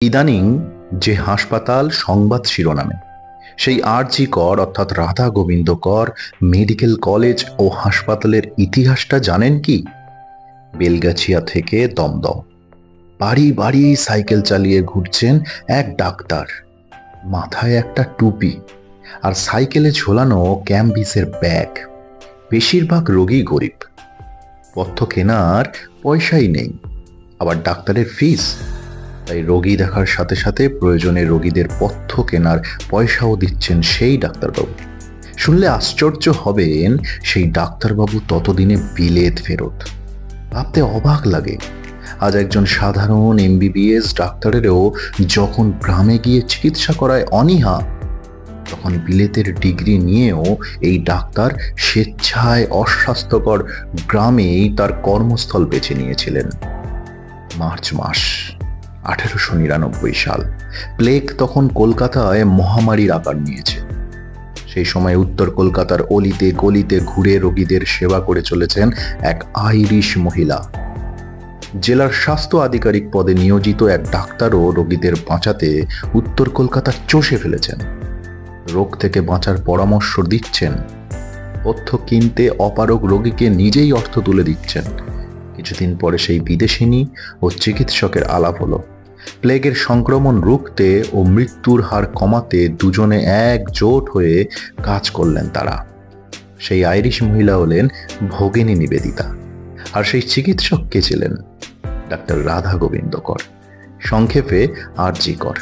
ইদানিং যে হাসপাতাল সংবাদ শিরোনামে, সেই আর.জি. কর অর্থাৎ রাধা গোবিন্দ কর মেডিকেল কলেজ ও হাসপাতালের ইতিহাসটা জানেন কি? বেলগাছিয়া থেকে দমদম বাড়ি বাড়ি সাইকেল চালিয়ে ঘুরছেন এক ডাক্তার। মাথায় একটা টুপি আর সাইকেলে ঝোলানো ক্যাম্বিসের ব্যাগ। বেশিরভাগ রোগী গরিব, পথ্য কেনার পয়সাই নেই, আবার ডাক্তারের ফিস। তাই রোগী দেখার সাথে সাথে প্রয়োজনে রোগীদের পথ্য কেনার পয়সাও দিচ্ছেন সেই ডাক্তারবাবু। শুনলে আশ্চর্য হবেন, সেই ডাক্তারবাবু ততদিনে বিলেত ফেরত। ভাবতে অবাক লাগে, আজ একজন সাধারণ এমবিবিএস ডাক্তারেরও যখন গ্রামে গিয়ে চিকিৎসা করায় অনীহা, তখন বিলেতের ডিগ্রি নিয়েও এই ডাক্তার স্বেচ্ছায় অস্বাস্থ্যকর গ্রামেই তার কর্মস্থল বেছে নিয়েছিলেন। মার্চ মাস 1899 সাল। প্লেগ তখন কলকাতায় মহামারীর আকার নিয়েছে। সেই সময় উত্তর কলকাতার অলিতে গলিতে ঘুরে রোগীদের সেবা করে চলেছেন এক আইরিশ মহিলা। জেলার স্বাস্থ্য আধিকারিক পদে নিয়োজিত এক ডাক্তারও রোগীদের বাঁচাতে উত্তর কলকাতা চষে ফেলেছেন। রোগ থেকে বাঁচার পরামর্শ দিচ্ছেন, পথ্য কিনতে অপারগ রোগীকে নিজেই অর্থ তুলে দিচ্ছেন। কিছুদিন পরে সেই বিদেশিনী ও চিকিৎসকের আলাপ হলো। প্লেগের সংক্রমণ রুখতে ও মৃত্যুর হার কমাতে দুজনে একজোট হয়ে কাজ করলেন তারা। সেই আইরিশ মহিলা হলেন ভগিনী নিবেদিতা, আর সেই চিকিৎসক কে ছিলেন? ডাক্তার রাধা গোবিন্দ কর, সংক্ষেপে আর.জি. কর।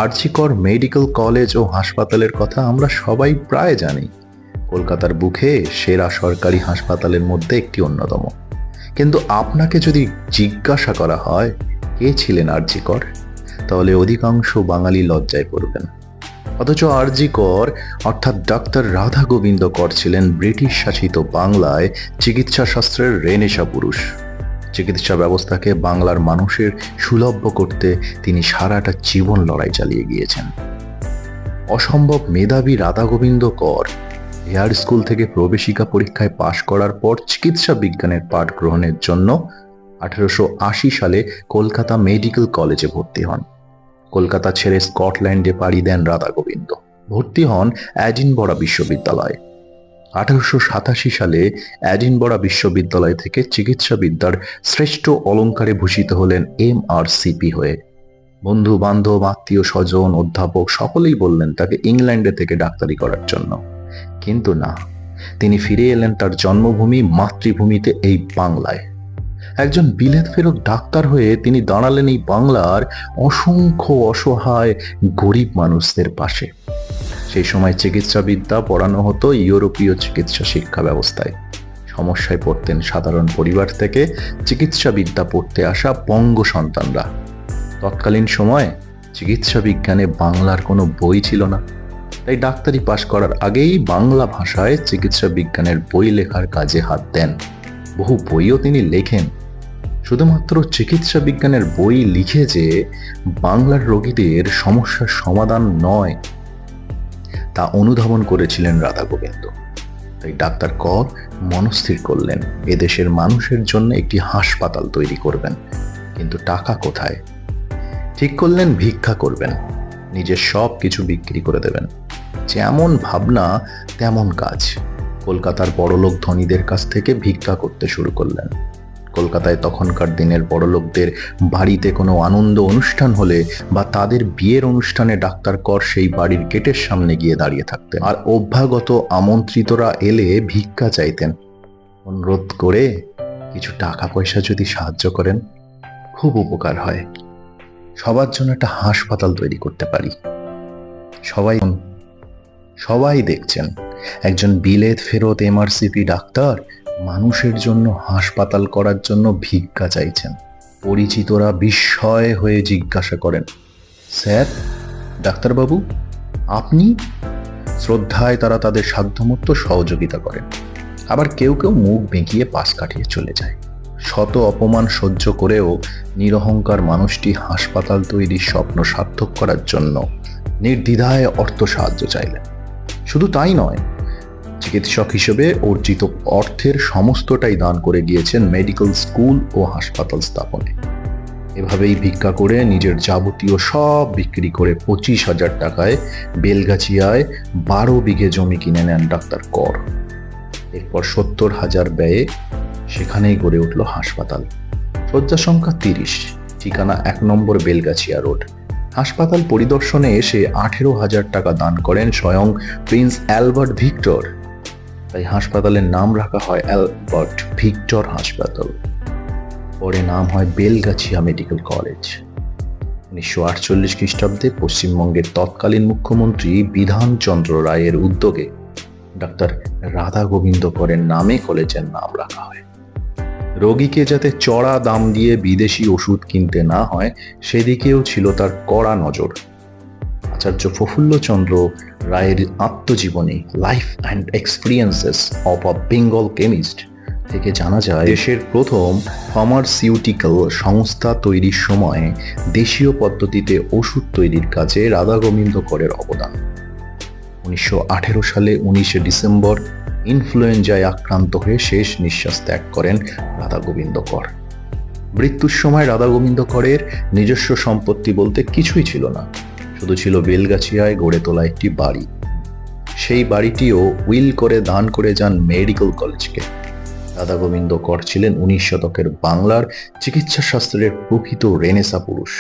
আর.জি. কর মেডিকেল কলেজ ও হাসপাতালের কথা আমরা সবাই প্রায় জানি। কলকাতার বুকে সেরা সরকারি হাসপাতালের মধ্যে একটি অন্যতম। কিন্তু আপনাকে যদি জিজ্ঞাসা করা হয় কে ছিলেন আর.জি. কর, তাহলে অধিকাংশ বাঙালি লজ্জায় পড়বেন। অথচ আর.জি. কর অর্থাৎ ডাক্তার রাধা গোবিন্দ কর ছিলেন ব্রিটিশ শাসিত বাংলায় চিকিৎসা শাস্ত্রের রেনেসাঁ পুরুষ। চিকিৎসা ব্যবস্থাকে বাংলার মানুষের সুলভ্য করতে তিনি সারাটা জীবন লড়াই চালিয়ে গিয়েছেন। অসম্ভব মেধাবী রাধা গোবিন্দ কর হেয়ার স্কুল থেকে প্রবেশিকা পরীক্ষায় পাশ করার পর চিকিৎসা বিজ্ঞানের পাঠ গ্রহণের জন্য 1880 সালে কলকাতা মেডিকেল কলেজে ভর্তি হন। কলকাতা ছেড়ে স্কটল্যান্ডে পাড়ি দেন রাধা গোবিন্দ। ভর্তি হন এডিনবরা বিশ্ববিদ্যালয়ে। 1887 সালে এডিনবরা বিশ্ববিদ্যালয় থেকে চিকিৎসাবিদ্যার শ্রেষ্ঠ অলংকারে ভূষিত হলেন MRCP হয়ে। বন্ধু বান্ধব, আত্মীয় স্বজন, অধ্যাপক সকলেই বললেন তাকে ইংল্যান্ডে থেকে ডাক্তারি করার জন্য। কিন্তু না, তিনি ফিরে এলেন তার জন্মভূমি মাতৃভূমিতে, এই বাংলায়। একজন বিলেত ফেরত ডাক্তার হয়ে তিনি দাঁড়ালেন এই বাংলার অসংখ্য অসহায় গরিব মানুষদের পাশে। সেই সময় চিকিৎসাবিদ্যা পড়ানো হতো ইউরোপীয় চিকিৎসা শিক্ষা ব্যবস্থায়। সমস্যায় পড়তেন সাধারণ পরিবার থেকে চিকিৎসাবিদ্যা পড়তে আসা বঙ্গ সন্তানরা। তৎকালীন সময়ে চিকিৎসা বিজ্ঞানে বাংলার কোনো বই ছিল না, তাই ডাক্তারি পাশ করার আগেই বাংলা ভাষায় চিকিৎসা বিজ্ঞানের বই লেখার কাজে হাত দেন। বহু বইও তিনি লেখেন। শুধুমাত্র চিকিৎসা বিজ্ঞানের বই লিখে যে বাংলার রোগীদের সমস্যার সমাধান নয়, তা অনুধাবন করেছিলেন রাধা গোবিন্দ। তাই ডাক্তার কর মনস্থির করলেন এদেশের মানুষের জন্য একটি হাসপাতাল তৈরি করবেন। কিন্তু টাকা কোথায়? ঠিক করলেন ভিক্ষা করবেন, নিজের সব কিছু বিক্রি করে দেবেন। যেমন ভাবনা তেমন কাজ। কলকাতার বড়লোক ধনীদের কাছ থেকে ভিক্ষা করতে শুরু করলেন। কলকাতায় তখনকার দিনের বড়লোকদের বাড়িতে কোনো আনন্দ অনুষ্ঠান হলে বা তাদের বিয়ের অনুষ্ঠানে ডাক্তার কর সেই বাড়ির গেটের সামনে গিয়ে দাঁড়িয়ে থাকতেন, আর অভ্যাগত আমন্ত্রিতরা এলে ভিক্ষা চাইতেন। অনুরোধ করে কিছু টাকা পয়সা যদি সাহায্য করেন, খুব উপকার হয়। সবার জন্য একটা হাসপাতাল তৈরি করতে পারি। সবাই দেখছেন একজন বিলেত ফেরত MRCP ডাক্তার মানুষের জন্য হাসপাতাল করার জন্য ভিক্ষা চাইছেন। পরিচিতরা বিস্ময় হয়ে জিজ্ঞাসা করেন, স্যার, ডাক্তারবাবু আপনি? শ্রদ্ধায় তারা তাদের সাধ্যমতো সহযোগিতা করেন। আবার কেউ কেউ মুখ বেঁকিয়ে পাশ কাটিয়ে চলে যায়। শত অপমান সহ্য করেও নিরহংকার মানুষটি হাসপাতাল তৈরির স্বপ্ন সার্থক করার জন্য নির্দ্বিধায় অর্থ সাহায্য চাইলেন। শুধু তাই নয়, চিকিৎসক হিসেবে অর্জিত অর্থের সমস্তটাই দান করে গিয়েছেন মেডিকেল স্কুল ও হাসপাতাল স্থাপনে। এভাবেই ভিক্ষা করে নিজের যাবতীয় সব বিক্রি করে 25,000 টাকায় বেলগাছিয়ায় 12 বিঘে জমি কিনে নেন ডাক্তার কর। এরপর 70,000 ব্যয়ে সেখানেই গড়ে উঠল হাসপাতাল। শয্যা সংখ্যা 30, ঠিকানা 1 নম্বর বেলগাছিয়া রোড। হাসপাতাল পরিদর্শনে এসে 18,000 টাকা দান করেন স্বয়ং প্রিন্স অ্যালবার্ট ভিক্টর। তাই হাসপাতালের নাম রাখা হয় অ্যালবার্ট ভিক্টর হাসপাতাল। পরে নাম হয় বেলগাছিয়া মেডিকেল কলেজ। 1948 খ্রিস্টাব্দে পশ্চিমবঙ্গের তৎকালীন মুখ্যমন্ত্রী বিধানচন্দ্র রায়ের উদ্যোগে ডাক্তার রাধা গোবিন্দ করের নামে কলেজের নাম রাখা হয়। রোগীকে যাতে চড়া দাম দিয়ে বিদেশি ওষুধ কিনতে না হয় সেদিকেও ছিল তার কড়া নজর। আচার্য প্রফুল্লচন্দ্র রায়ের আত্মজীবনী life and experiences of a Bengal chemist থেকে জানা যায় দেশের প্রথম ফার্মাসিউটিক্যাল সংস্থা তৈরির সময় দেশীয় পদ্ধতিতে ওষুধ তৈরির কাজে রাধা গোবিন্দ করের অবদান। 1918 সালে 19 ডিসেম্বর ইনফ্লুয়েঞ্জায় আক্রান্ত হয়ে শেষ নিঃশ্বাস ত্যাগ করেন রাধা গোবিন্দ কর। মৃত্যুর সময় রাধা গোবিন্দ করের নিজস্ব সম্পত্তি বলতে কিছুই ছিল না, শুধু ছিল বেলগাছিয়ায় গড়ে তোলা একটি বাড়ি। সেই বাড়িটিও উইল করে দান করে যান মেডিকেল কলেজকে। রাধা গোবিন্দ কর ছিলেন 19 শতকের বাংলার চিকিৎসা শাস্ত্রের প্রকৃত রেনেসা পুরুষ।